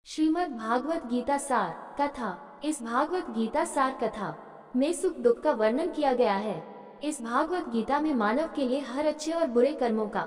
श्रीमद् भागवत गीता सार कथा। इस भागवत गीता सार कथा में सुख दुख का वर्णन किया गया है। इस भागवत गीता में मानव के लिए हर अच्छे और बुरे कर्मों का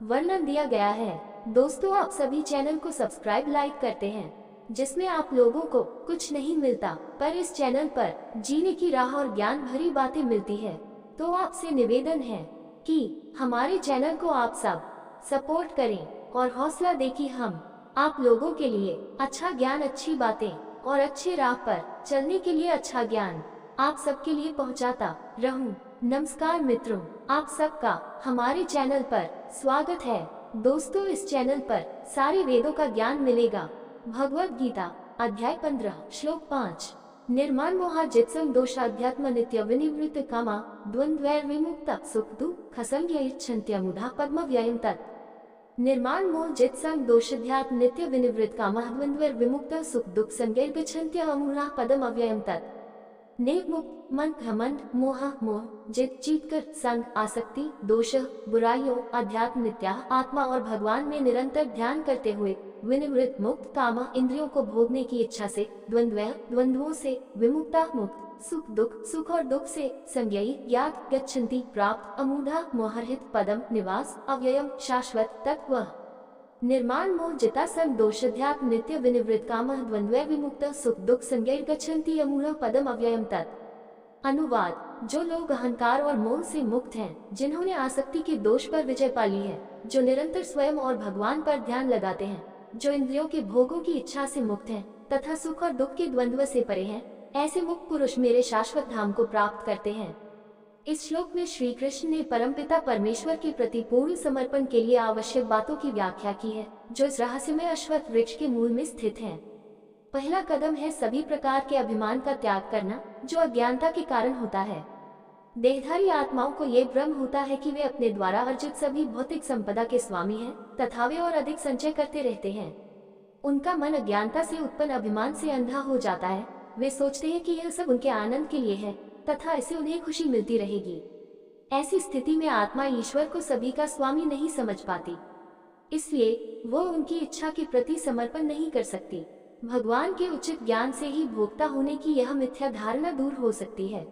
वर्णन दिया गया है। दोस्तों, आप सभी चैनल को सब्सक्राइब लाइक करते हैं, जिसमें आप लोगों को कुछ नहीं मिलता, पर इस चैनल पर जीने की राह और ज्ञान भरी बातें मिलती है। तो आपसे निवेदन है कि हमारे चैनल को आप सब सपोर्ट करें और हौसला दें कि हम आप लोगों के लिए अच्छा ज्ञान, अच्छी बातें और अच्छे राह पर चलने के लिए अच्छा ज्ञान आप सबके लिए पहुंचाता रहूं। नमस्कार मित्रों, आप सबका हमारे चैनल पर स्वागत है। दोस्तों, इस चैनल पर सारे वेदों का ज्ञान मिलेगा। भगवत गीता अध्याय 15 श्लोक 5। निर्माण मोहा जित्संग दोष अध्यात्म नित्य विनिवृत्त कामा द्वंद्वैर विमुक्त सुख दुख संज्ञा इच्छन्त्यमुधा पद्म व्ययं तत्। निर्माण मोह जित संग दोषध्यात्म नित्य विनिवृत्त कामः द्वंद्वैर विमुक्त सुख दुख संज्ञैर गच्छन्त्य अमूढ़ः पदम अव्ययम् तत्। निर्मुक्त मन घमंड मोह मोह जित जीत कर संग आसक्ति दोष बुराइयों अध्यात्म नित्या आत्मा और भगवान में निरंतर ध्यान करते हुए विनिवृत्त मुक्त काम इंद्रियों को भोगने की इच्छा से द्वंद्वों से विमुक्ता मुक्त सुख और दुख से संज्ञाई ज्ञात गच्छन्ति प्राप्त अमूढ़ा मोहरहित पदम निवास अव्ययम शाश्वत तत्व। निर्माण मोह जिता संग दोषध्यात्म नित्य विनिवृत्त कामः द्वंद्वैर विमुक्त सुख दुख संज्ञैर गच्छन्ति अमूढ़ा पदम अव्ययम तत्। अनुवाद: जो लोग अहंकार और मोह से मुक्त हैं, जिन्होंने आसक्ति के दोष पर विजय पा ली है, जो निरंतर स्वयं और भगवान पर ध्यान लगाते हैं, जो इंद्रियों के भोगों की इच्छा से मुक्त हैं तथा सुख और दुख के द्वंद्व से परे हैं, ऐसे मुक्त पुरुष मेरे शाश्वत धाम को प्राप्त करते हैं। इस श्लोक में श्री कृष्ण ने परमपिता परमेश्वर के प्रति पूर्ण समर्पण के लिए आवश्यक बातों की व्याख्या की है, जो इस रहस्यमय अश्वत्थ वृक्ष के मूल में स्थित हैं। पहला कदम है सभी प्रकार के अभिमान का त्याग करना, जो अज्ञानता के कारण होता है। देहधारी आत्माओं को ये भ्रम होता है कि वे अपने द्वारा अर्जित सभी भौतिक संपदा के स्वामी हैं तथा वे और अधिक संचय करते रहते हैं। उनका मन अज्ञानता से उत्पन्न अभिमान से अंधा हो जाता है। वे सोचते हैं कि यह सब उनके आनंद के लिए है तथा इससे उन्हें खुशी मिलती रहेगी। ऐसी स्थिति में आत्मा ईश्वर को सभी का स्वामी नहीं समझ पाती, इसलिए वो उनकी इच्छा के प्रति समर्पण नहीं कर सकती। भगवान के उचित ज्ञान से ही भोक्ता होने की यह मिथ्या धारणा दूर हो सकती है।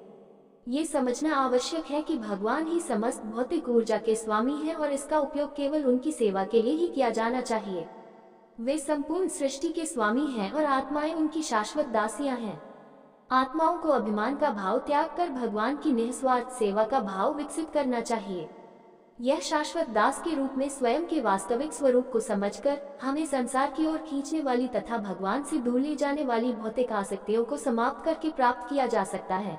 ये समझना आवश्यक है कि भगवान ही समस्त भौतिक ऊर्जा के स्वामी हैं और इसका उपयोग केवल उनकी सेवा के लिए ही किया जाना चाहिए। वे संपूर्ण सृष्टि के स्वामी हैं और आत्माएं उनकी शाश्वत दासियां हैं। आत्माओं को अभिमान का भाव त्याग कर भगवान की निस्वार्थ सेवा का भाव विकसित करना चाहिए। यह शाश्वत दास के रूप में स्वयं के वास्तविक स्वरूप को समझकर हमें संसार की ओर खींचने वाली तथा भगवान से दूर ले जाने वाली भौतिक आसक्तियों को समाप्त करके प्राप्त किया जा सकता है।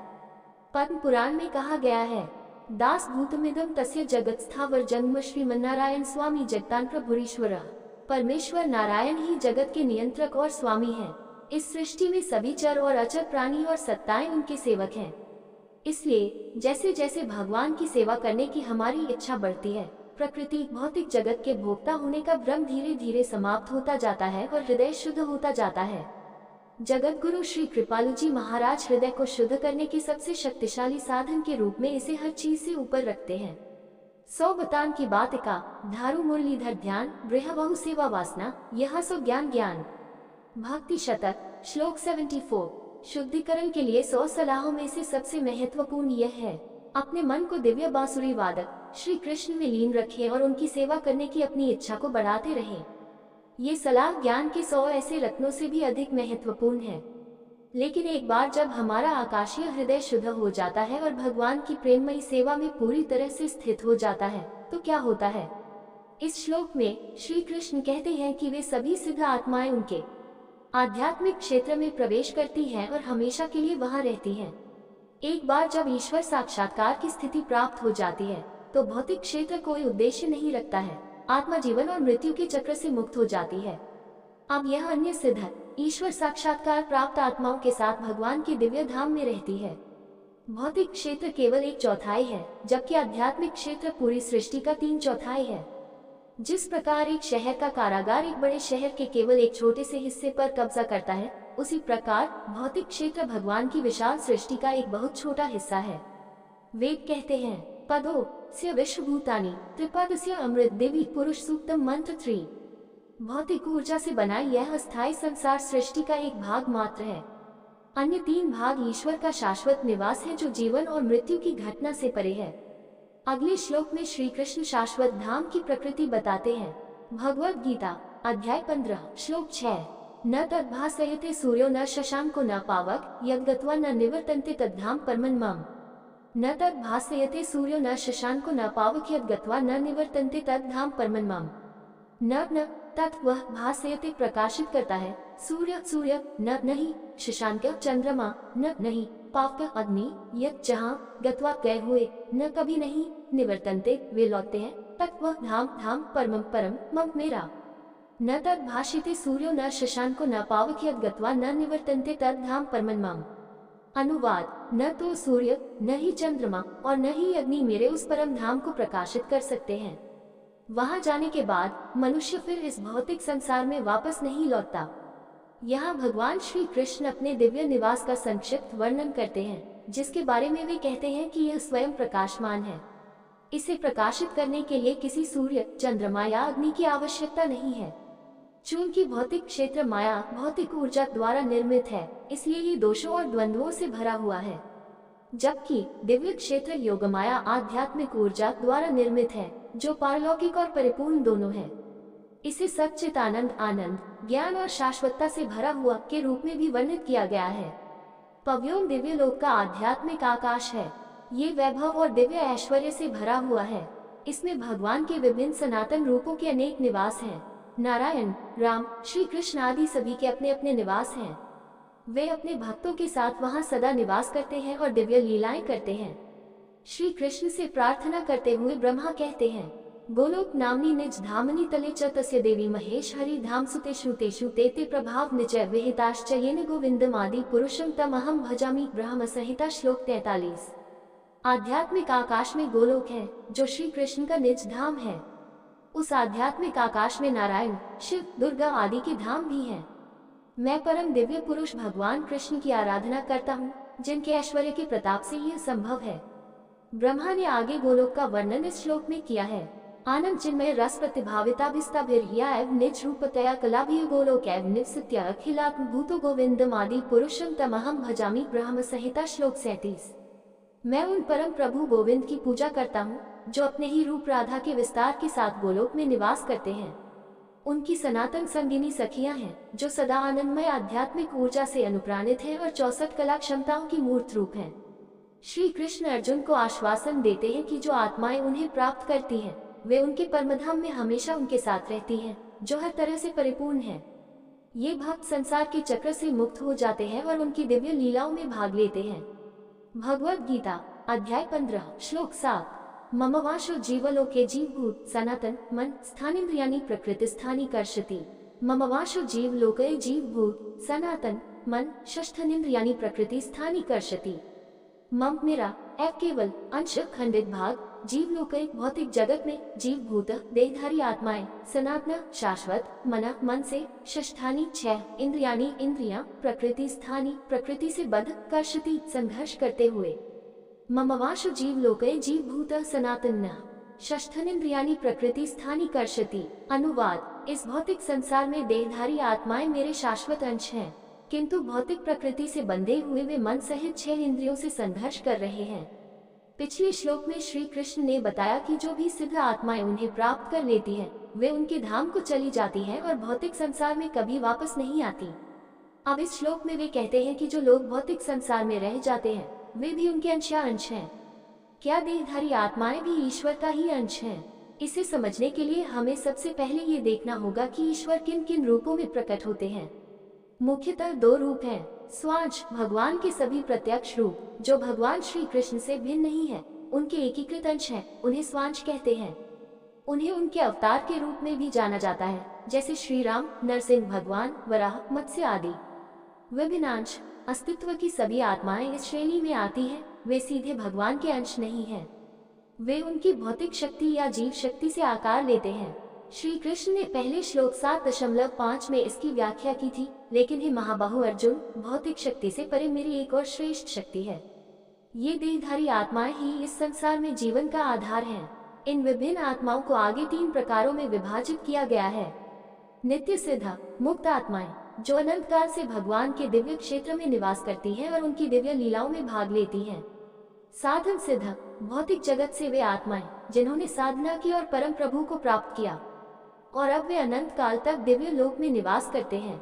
पद्म पुराण में कहा गया है, दास भूतमिदं तस्य जगत स्थावर जन्म श्रीमन्नारायण स्वामी जगतान प्रभुरीश्वर। परमेश्वर नारायण ही जगत के नियंत्रक और स्वामी हैं। इस सृष्टि में सभी चर और अचर प्राणी और सत्ताएं उनके सेवक हैं। इसलिए जैसे जैसे भगवान की सेवा करने की हमारी इच्छा बढ़ती है, प्रकृति भौतिक जगत के भोक्ता होने का भ्रम धीरे धीरे समाप्त होता जाता है और हृदय शुद्ध होता जाता है। जगत गुरु श्री कृपालु जी महाराज हृदय को शुद्ध करने के सबसे शक्तिशाली साधन के रूप में इसे हर चीज से ऊपर रखते हैं। 100 बतान की बात का धारु मुरलीधर ध्यान बृह बहु सेवा वासना यह सो ज्ञान ज्ञान। भक्ति शतक श्लोक 74। शुद्धिकरण के लिए 100 सलाहों में से सबसे महत्वपूर्ण यह है, अपने मन को दिव्य बांसुरी वादक श्री कृष्ण में लीन रखें और उनकी सेवा करने की अपनी इच्छा को बढ़ाते रहें। ये सलाह ज्ञान के 100 ऐसे रत्नों से भी अधिक महत्वपूर्ण है। लेकिन एक बार जब हमारा आकाशीय हृदय शुद्ध हो जाता है और भगवान की प्रेममयी सेवा में पूरी तरह से स्थित हो जाता है, तो क्या होता है? इस श्लोक में श्री कृष्ण कहते हैं कि वे सभी सिद्ध आत्माएं उनके आध्यात्मिक क्षेत्र में प्रवेश करती हैं और हमेशा के लिए वहां रहती हैं। एक बार जब ईश्वर साक्षात्कार की स्थिति प्राप्त हो जाती है, तो भौतिक क्षेत्र कोई उद्देश्य नहीं रखता है। आत्मा जीवन और मृत्यु के चक्र से मुक्त हो जाती है। अब यह अन्य सिद्ध ईश्वर साक्षात्कार प्राप्त आत्माओं के साथ भगवान के दिव्य धाम में रहती है। भौतिक क्षेत्र केवल 1/4 है, जबकि आध्यात्मिक क्षेत्र पूरी सृष्टि का 3/4 है। जिस प्रकार एक शहर का कारागार एक बड़े शहर के केवल एक छोटे से हिस्से पर कब्जा करता है, उसी प्रकार भौतिक क्षेत्र भगवान की विशाल सृष्टि का एक बहुत छोटा हिस्सा है। वेद कहते हैं, पदो स्य विश्वभूतानि त्रिपदस्य अमृत देवी पुरुष सूक्तम मंत्र 3। भौतिक ऊर्जा से बना यह अस्थायी संसार सृष्टि का एक भाग मात्र है। अन्य 3 भाग ईश्वर का शाश्वत निवास है जो जीवन और मृत्यु की घटना से परे है। अगले श्लोक में श्री कृष्ण शाश्वत धाम की प्रकृति बताते हैं। भगवद गीता अध्याय 15 श्लोक 6 न तद्भासयते सूर्यो न शशांको न पावक यद्गत्वा न निवर्तन्ते तद्धाम परमं मम। न तद्भासयते सूर्यो न शशांको न पावक यद्गत्वा न निवर्तन्ते तद्धाम परमं मम। न तत् वह भासयते प्रकाशित करता है, सूर्य न नहीं, शशांक चंद्रमा न नहीं, पावक अग्नि यत् जहाँ, गत्वा गए हुए, न कभी नहीं, निवर्तन्ते वे लौटते हैं, तत् वह धाम परमं परम मम मेरा। न तद् भाषिते सूर्यो न शशांको न पावक यद्गत्वा न निवर्तन्ते तद्धाम परमं मम। अनुवाद न तो सूर्य न ही चंद्रमा और न ही अग्नि मेरे उस परम धाम को प्रकाशित कर सकते हैं। वहां जाने के बाद मनुष्य फिर इस भौतिक संसार में वापस नहीं लौटता। यहाँ भगवान श्री कृष्ण अपने दिव्य निवास का संक्षिप्त वर्णन करते हैं, जिसके बारे में वे कहते हैं कि यह स्वयं प्रकाशमान है। इसे प्रकाशित करने के लिए किसी सूर्य, चंद्रमा या अग्नि की आवश्यकता नहीं है। चूंकि भौतिक क्षेत्र माया भौतिक ऊर्जा द्वारा निर्मित है, इसलिए ये दोषों और द्वंद्वों से भरा हुआ है, जबकि दिव्य क्षेत्र योग माया आध्यात्मिक ऊर्जा द्वारा निर्मित है, जो पारलौकिक और परिपूर्ण दोनों है। इसे सच्चित आनंद, ज्ञान और शाश्वतता से भरा हुआ के रूप में भी वर्णित किया गया है। पव्योम दिव्य लोक का आध्यात्मिक आकाश है। ये वैभव और दिव्य ऐश्वर्य से भरा हुआ है। इसमें भगवान के विभिन्न सनातन रूपों के अनेक निवास हैं। नारायण, राम, श्री कृष्ण आदि सभी के अपने अपने निवास हैं। वे अपने भक्तों के साथ वहां सदा निवास करते हैं और दिव्य लीलाएं करते हैं। श्री कृष्ण से प्रार्थना करते हुए ब्रह्मा कहते हैं, गोलोक नामनी निज धामनी तले च तस्य देवी महेश हरि धाम सुते श्रुतेषु ते प्रभाव निजय विहिताश्च येन गोविंदम आदि पुरुषम तमहम भजामि ब्रह्म संहिता श्लोक 43। आध्यात्मिक आकाश में गोलोक है, जो श्री कृष्ण का निज धाम है। उस आध्यात्मिक आकाश में नारायण, शिव, दुर्गा आदि के धाम भी हैं। मैं परम दिव्य पुरुष भगवान कृष्ण की आराधना करता हूँ, जिनके ऐश्वर्य के प्रताप से यह संभव है। ब्रह्मा ने आगे गोलोक का वर्णन इस श्लोक में किया है। आनंद चिन्मय रस प्रतिभाविताभिस्ताभिर्या एव निज रूपतया कलाभिः गोलोक एव निवसत्य अखिलात्म भूतो गोविंदम आदि पुरुषम तमहम भजामि ब्रह्म संहिता श्लोक 37। मैं उन परम प्रभु गोविंद की पूजा करता हूँ, जो अपने ही रूप राधा के विस्तार के साथ गोलोक में निवास करते हैं। उनकी सनातन संगिनी सखियां हैं, जो सदा आनंदमय आध्यात्मिक ऊर्जा से अनुप्राणित हैं और 64 कला क्षमताओं की मूर्त रूप हैं। श्री कृष्ण अर्जुन को आश्वासन देते हैं कि जो आत्माएं उन्हें प्राप्त करती हैं, वे उनके परमधाम में हमेशा उनके साथ रहती हैं, जो हर तरह से परिपूर्ण है। ये भक्त संसार के चक्र से मुक्त हो जाते हैं और उनकी दिव्य लीलाओं में भाग लेते हैं। भगवद गीता अध्याय 15 श्लोक 7 मम वाशो जीवलोके जीवभूत सनातन मन स्थानेन्द्रियाणि प्रकृति स्थानी कर्षति। मम वाशो जीवलोके जीवभूत सनातन मन षष्ठनेन्द्रियाणि प्रकृति स्थानी कर्षति। मम मेरा एव केवल अंश खंडित भाग जीवलोके भौतिक जगत में जीवभूत देहधारी आत्माएं सनातन शाश्वत मन मन से षष्ठानी 6 इंद्रियाणि इंद्रियां प्रकृति स्थानी प्रकृति से बद्ध कर्षति संघर्ष करते हुए। मम वाशो जीवलोके जीवभूत सनातन षष्ठनेन्द्रियाणि प्रकृति स्थानी कर्षति। अनुवाद इस भौतिक संसार में देहधारी आत्माएं मेरे शाश्वत अंश हैं, किंतु भौतिक प्रकृति से बंधे हुए वे मन सहित 6 इंद्रियों से संघर्ष कर रहे हैं। पिछले श्लोक में श्री कृष्ण ने बताया कि जो भी सिद्ध आत्माएं उन्हें प्राप्त कर लेती हैं, वे उनके धाम को चली जाती हैं और भौतिक संसार में कभी वापस नहीं आती। अब इस श्लोक में वे कहते हैं कि जो लोग भौतिक संसार में रह जाते हैं, वे भी उनके अंश हैं। क्या देहधारी आत्माएं भी ईश्वर का ही अंश हैं? इसे समझने के लिए हमें सबसे पहले ये देखना होगा कि ईश्वर किन किन रूपों में प्रकट होते हैं। मुख्यतः 2 रूप हैं। स्वांश भगवान के सभी प्रत्यक्ष रूप, जो भगवान श्री कृष्ण से भिन्न नहीं है, उनके एकीकृत अंश हैं, उन्हें स्वांश कहते हैं। उन्हें उनके अवतार के रूप में भी जाना जाता है, जैसे श्री राम, नरसिंह भगवान, वराह, मत्स्य आदि। विभिन्नांश अस्तित्व की सभी आत्माएं इस श्रेणी में आती हैं। वे सीधे भगवान के अंश नहीं हैं। वे उनकी भौतिक शक्ति या जीव शक्ति से आकार लेते हैं। श्री कृष्ण ने पहले श्लोक 7.5 में इसकी व्याख्या की थी, लेकिन हे महाबाहु अर्जुन, भौतिक शक्ति से परे मेरी एक और श्रेष्ठ शक्ति है। ये देहधारी आत्माएं ही इस संसार में जीवन का आधार हैं। इन विभिन्न आत्माओं को आगे 3 प्रकारों में विभाजित किया गया है। नित्य सिद्ध मुक्त आत्माएं जो अनंत काल से भगवान के दिव्य क्षेत्र में निवास करती हैं और उनकी दिव्य लीलाओं में भाग लेती हैं। साधन सिद्ध भौतिक जगत से वे आत्माएं जिन्होंने साधना की और परम प्रभु को प्राप्त किया और अब वे अनंत काल तक दिव्य लोक में निवास करते हैं।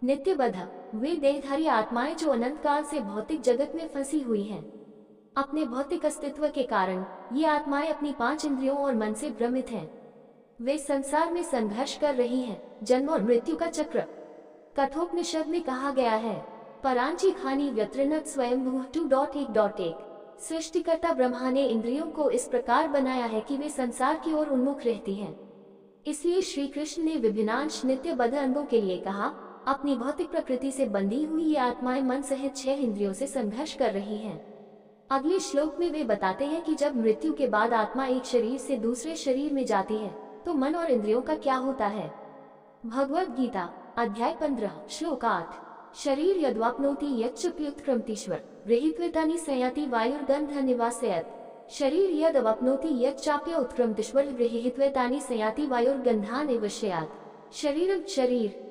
नित्य बद्ध वे देहधारी आत्माएं जो अनंत काल से भौतिक जगत में फंसी हुई हैं। अपने भौतिक अस्तित्व के कारण ये आत्माएं अपनी 5 इंद्रियों और मन से भ्रमित हैं। वे संसार में संघर्ष कर रही हैं, जन्म और मृत्यु का चक्र। कठोपनिषद में कहा गया है, परांची खानी व्यत्रिनत स्वयं 2.1.1 सृष्टिकर्ता ब्रह्मा ने इंद्रियों को इस प्रकार बनाया है कि वे संसार की ओर उन्मुख रहती हैं। इसलिए श्री कृष्ण ने विभिन्नांश नित्य बद्ध अंगों के लिए कहा, अपनी भौतिक प्रकृति से बंधी हुई ये आत्माएं मन सहित 6 इंद्रियों से संघर्ष कर रही हैं। अगले श्लोक में वे बताते हैं कि जब मृत्यु के बाद आत्मा एक शरीर से दूसरे शरीर में जाती है तो मन और इंद्रियों का क्या होता है। भगवद गीता अध्याय 15 श्लोक 8 शरीर यद्वाप्नोति यच्चप्युत्क्रमतीश्वर गृहीत्वेतानि संयाति वायुर्गंध निवासयत् शरीर यदवाप्नोति यच्चाप्य उत्क्रमतीश्वर गृहीत्वेतानि संयाति वायुर्गंधा निवशयात् शरीर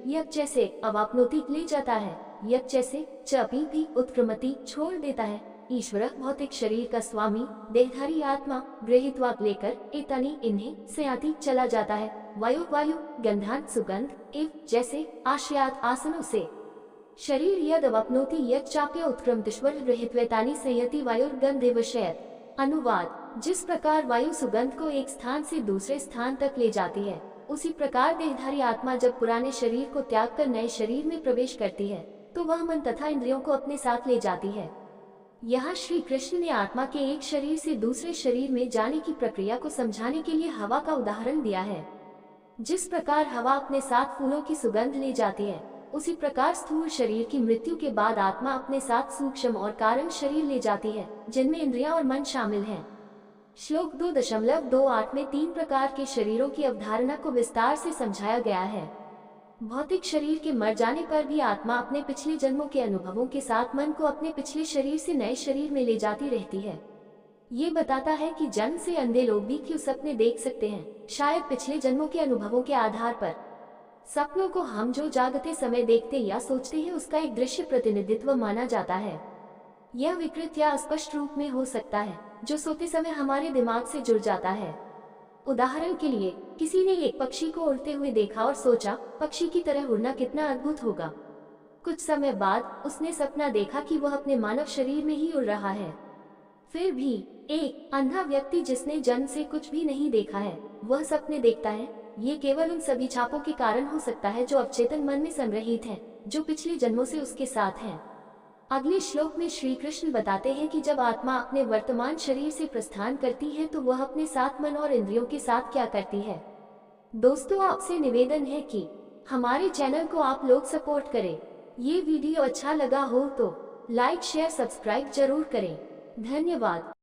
यज्ञ जैसे अवाप्नोति ले जाता है, यज्ञ जैसे चापी भी उत्क्रमति छोड़ देता है। ईश्वर भौतिक शरीर का स्वामी देहधारी आत्मा गृहीत्वा लेकर एतानी इन्हें संयाति चला जाता है। वायु गंधान सुगंध एव जैसे आश्रयात आसनों से शरीर यदवाप्नोति यच्चाप्य उत्क्रमतीश्वर गृहीत्वेतानि संयति वायुर्गंधे विषयत्। अनुवाद जिस प्रकार वायु सुगंध को एक स्थान से दूसरे स्थान तक ले जाती है, उसी प्रकार देहधारी आत्मा जब पुराने शरीर को त्याग कर नए शरीर में प्रवेश करती है तो वह मन तथा इंद्रियों को अपने साथ ले जाती है। यहाँ श्री कृष्ण ने आत्मा के एक शरीर से दूसरे शरीर में जाने की प्रक्रिया को समझाने के लिए हवा का उदाहरण दिया है। जिस प्रकार हवा अपने साथ फूलों की सुगंध ले जाती है, उसी प्रकार स्थूल शरीर की मृत्यु के बाद आत्मा अपने साथ सूक्ष्म और कारण शरीर ले जाती है, जिनमें इंद्रियां और मन शामिल हैं। श्लोक 2.28 में 3 प्रकार के शरीरों की अवधारणा को विस्तार से समझाया गया है। भौतिक शरीर के मर जाने पर भी आत्मा अपने पिछले जन्मों के अनुभवों के साथ मन को अपने पिछले शरीर से नए शरीर में ले जाती रहती है। ये बताता है कि जन्म से अंधे लोग भी क्यों सपने देख सकते हैं, शायद पिछले जन्मों के अनुभवों के आधार पर। सपनों को हम जो जागते समय देखते या सोचते हैं उसका एक दृश्य प्रतिनिधित्व माना जाता है। यह विकृत या अस्पष्ट रूप में हो सकता है जो सोते समय हमारे दिमाग से जुड़ जाता है। उदाहरण के लिए किसी ने एक पक्षी को उड़ते हुए देखा और सोचा पक्षी की तरह उड़ना कितना अद्भुत होगा। कुछ समय बाद उसने सपना देखा कि वह अपने मानव शरीर में ही उड़ रहा है। फिर भी एक अंधा व्यक्ति जिसने जन्म से कुछ भी नहीं देखा है वह सपने देखता है। ये केवल उन सभी छापों के कारण हो सकता है जो अवचेतन मन में संग्रहित हैं, जो पिछले जन्मों से उसके साथ हैं। अगले श्लोक में श्री कृष्ण बताते हैं कि जब आत्मा अपने वर्तमान शरीर से प्रस्थान करती है तो वह अपने साथ मन और इंद्रियों के साथ क्या करती है। दोस्तों, आपसे निवेदन है कि हमारे चैनल को आप लोग सपोर्ट करें। ये वीडियो अच्छा लगा हो तो लाइक शेयर सब्सक्राइब जरूर करें। धन्यवाद।